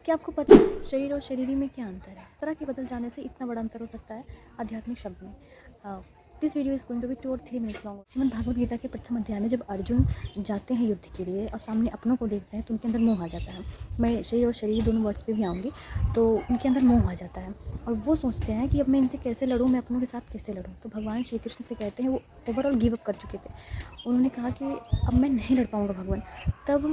क्या आपको पता है शरीर और शरीरी में क्या अंतर है? तरह के बदल जाने से इतना बड़ा अंतर हो सकता है आध्यात्मिक शब्द में। This video is going to be 2 और 3 मिनट्स लॉन्ग। श्रीमद् भागवत गीता के प्रथम अध्याय में जब अर्जुन जाते हैं युद्ध के लिए और सामने अपनों को देखते हैं तो उनके अंदर मोह आ जाता है। मैं शरीर और शरीर दोनों वर्ड्स पे भी आऊँगी। तो उनके अंदर मोह आ जाता है और वो सोचते हैं कि अब मैं इनसे कैसे लड़ूँ, मैं अपनों के साथ कैसे लड़ूँ। तो भगवान श्री कृष्ण से कहते हैं, वो ओवरऑल गिव अप कर चुके थे। उन्होंने कहा कि अब मैं नहीं लड़ पाऊँगा भगवान। तब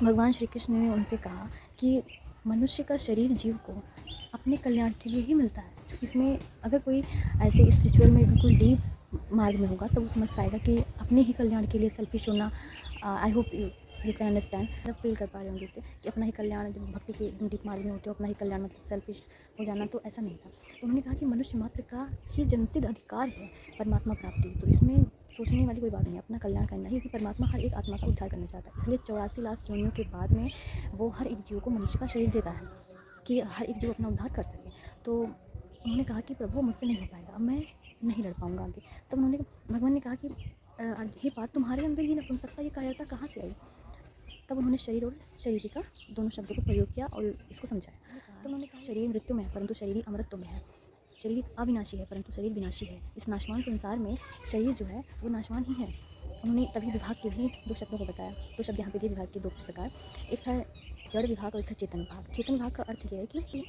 भगवान श्री कृष्ण ने उनसे कहा कि मनुष्य का शरीर जीव को अपने कल्याण के लिए ही मिलता है। इसमें अगर कोई ऐसे स्पिरिचुअल में बिल्कुल डीप मार्ग में होगा तो वो समझ पाएगा कि अपने ही कल्याण के लिए सेल्फिश होना, I hope you can understand, सब फील कर पा रहे होंगे इससे कि अपना ही कल्याण, जब भक्ति के डीप मार्ग में होते हो अपना ही कल्याण मतलब सेल्फिश हो जाना, तो ऐसा नहीं था। तो उन्होंने कहा कि मनुष्य मात्र का ही जन्मसिद्ध अधिकार है परमात्मा प्राप्ति। तो इसमें सोचने वाली कोई बात नहीं है, अपना कल्याण करना ही, क्योंकि परमात्मा हर एक आत्मा का उद्धार करना चाहता है। इसलिए 84 लाख योनियों के बाद में वो हर एक जीव को मनुष्य का शरीर देता है कि हर एक जीव अपना उद्धार कर सके। तो उन्होंने कहा कि प्रभु मुझसे नहीं हो पाएगा, अब मैं नहीं लड़ पाऊँगा आगे। तब उन्होंने, भगवान ने कहा कि हे पार्थ, तुम्हारे अंदर ये नपुंसकता, ये कायरता कहाँ से आई? तब उन्होंने शरीर और शरीरी का दोनों शब्दों को प्रयोग किया और इसको समझाया। तो उन्होंने कहा शरीर मृत्यु में है परंतु शरीर अमृत में है। शरीर अविनाशी है परंतु शरीर विनाशी है। इस नाशवान संसार में शरीर जो है वो नाशवान ही है। उन्होंने तभी विभाग के भी दो शब्दों को बताया। दो शब्द यहाँ पे दिए विभाग के दो प्रकार, एक है जड़ विभाग और एक है चेतन विभाग। चेतन विभाग का अर्थ ये है कि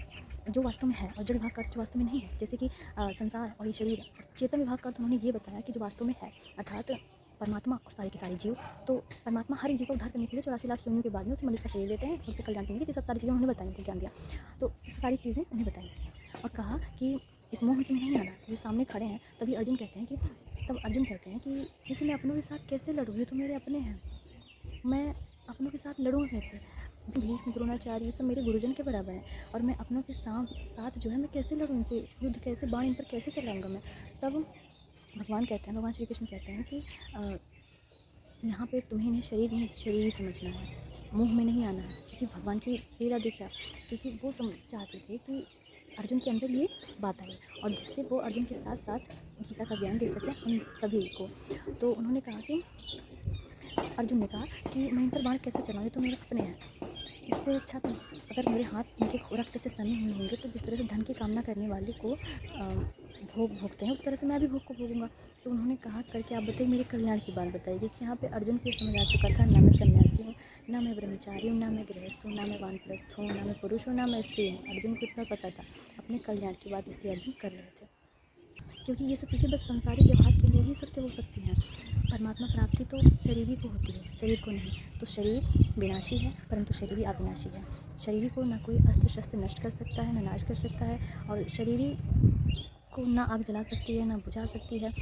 जो वास्तव में है, और जड़ विभाग का अर्थ जो वास्तव में नहीं है, जैसे कि संसार और ये शरीर। चेतन विभाग का अर्थ उन्होंने ये बताया कि जो वास्तव में है, अर्थात परमात्मा और सारे के सारे जीव। तो परमात्मा हर एक जीव को उद्धार करने के लिए 84 लाख योनियों के बाद में उसे मनुष्य का शरीर देते हैं, उसे कल्याण करने के लिए। सब सारी चीज़ें उन्होंने बताई, उनको ज्ञान दिया। तो सारी चीज़ें उन्हें बताई और कहा कि इस मोह में तुम्हें नहीं आना। जो सामने खड़े हैं, तभी अर्जुन कहते हैं कि तब अर्जुन कहते हैं कि लेकिन मैं अपनों के साथ कैसे लड़ूँ, ये तो मेरे अपने हैं, मैं अपनों के साथ लड़ूँ कैसे? भीष्म, द्रोणाचार्य, ये सब मेरे गुरुजन के बराबर हैं और मैं अपनों के साथ जो है मैं कैसे लड़ूँ इनसे, युद्ध कैसे, बाण इन पर कैसे चलाऊँगा मैं? तब भगवान कहते हैं, भगवान श्री कृष्ण कहते हैं कि यहाँ पे तुम्हें इन्हें शरीर नहीं, शरीर ही समझना है, मुँह में नहीं आना है। क्योंकि भगवान की लीला देखा, क्योंकि वो चाहते थे कि अर्जुन के अंदर ये बात आई और जिससे वो अर्जुन के साथ साथ गीता का ज्ञान दे सके हम सभी को। तो उन्होंने कहा कि अर्जुन ने कहा कि मैं इन पर बाण कैसे चलाऊँ, ये तो मेरे अपने हैं। इससे अच्छा तो अगर मेरे हाथ इनके रक्त से सने हुए होंगे तो जिस तरह से धन की कामना करने वाले को भोग भोगते हैं, उस तरह से मैं भी भोग को भोगूंगा। तो उन्होंने कहा करके आप बताइए, मेरे कल्याण की बात बताइए। देखिए यहाँ पे अर्जुन को समझ आ चुका था, ना मैं सन्यासी हूँ, ना मैं ब्रह्मचारी हूँ, ना मैं गृहस्थ हूँ, ना मैं वानप्रस्थ हूँ, ना मैं पुरुष हूँ, ना मैं स्त्री हूँ। अर्जुन को इतना पता था अपने कल्याण की बात, इसलिए अर्जुन कर रहे थे। क्योंकि ये सब चीज़ें बस संसारिक व्यवहार के लिए ही सत्य हो सकती हैं। परमात्मा प्राप्ति तो शरीर को होती है, शरीर को नहीं। तो शरीर विनाशी है परंतु शरीर अविनाशी है। शरीर को ना कोई अस्त्र शस्त्र नष्ट कर सकता है, ना नाश कर सकता है, और शरीर को ना आग जला सकती है, ना बुझा सकती है।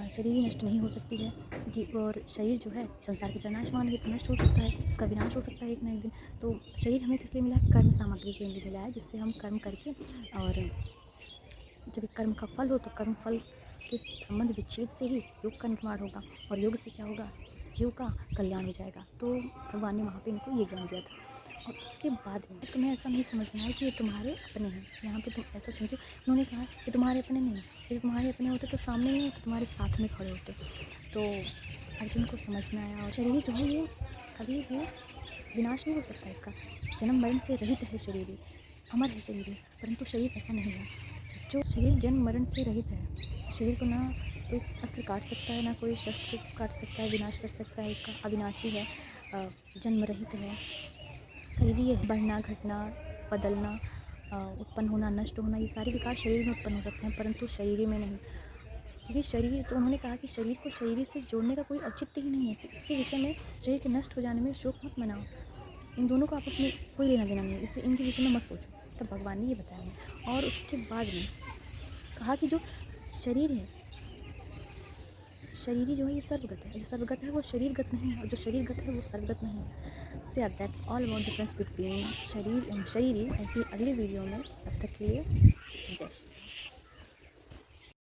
शरीर नष्ट नहीं हो सकती है जी। और शरीर जो है संसार के नाशवान है, तो नष्ट हो सकता है, इसका विनाश हो सकता है एक ना एक दिन। तो शरीर हमें किस लिए मिला है? कर्म सामग्री के लिए मिला है, जिससे हम कर्म करके, और जब एक कर्म का फल हो तो कर्म फल के संबंध विच्छेद से ही योग का निर्माण होगा, और योग से क्या होगा? जीव का कल्याण हो जाएगा। तो भगवान ने वहाँ पे इनको ये ज्ञान दिया था। और उसके बाद में तुम्हें ऐसा नहीं समझना है कि ये तुम्हारे अपने हैं। यहाँ पे तुम ऐसा समझो, उन्होंने कहा कि तुम्हारे अपने नहीं, यदि तुम्हारे अपने होते तो सामने नहीं होते, तुम्हारे साथ में खड़े होते। तो अर्जुन को समझ में आया। और शरीर जो है ये कभी भी विनाश नहीं हो सकता, इसका जन्म मरण से रहित है शरीर, अमर है शरीर। परंतु शरीर ऐसा नहीं है। जो शरीर जन्म मरण से रहित है, शरीर को ना कोई अस्त्र काट सकता है, ना कोई शस्त्र काट सकता है, विनाश कर सकता है, इसका अविनाशी है, जन्म रहित है। शरीर ये बढ़ना, घटना, बदलना, उत्पन्न होना, नष्ट होना, ये सारे विकार शरीर में उत्पन्न हो सकते हैं परंतु शरीर में नहीं। क्योंकि शरीर, तो उन्होंने कहा कि शरीर को शरीर से जोड़ने का कोई औचित्य ही नहीं है। तो इसके विषय में, शरीर के नष्ट हो जाने में शोक मत मनाओ, इन दोनों को आपस में कोई लेना देना नहीं है, इसलिए इनके विषय में मत सोचो। तब भगवान ने ये बताया हमें। और उसके बाद में कहा कि जो शरीर है, शरीरी जो है ये सर्वगत है, जो सर्वगत है वो शरीरगत नहीं है, और जो शरीरगत है वो सर्वगत नहीं है। So that's all about difference between शरीर एंड शरीरी। ऐसी अगली वीडियो में, तब तक के लिए जय श्री।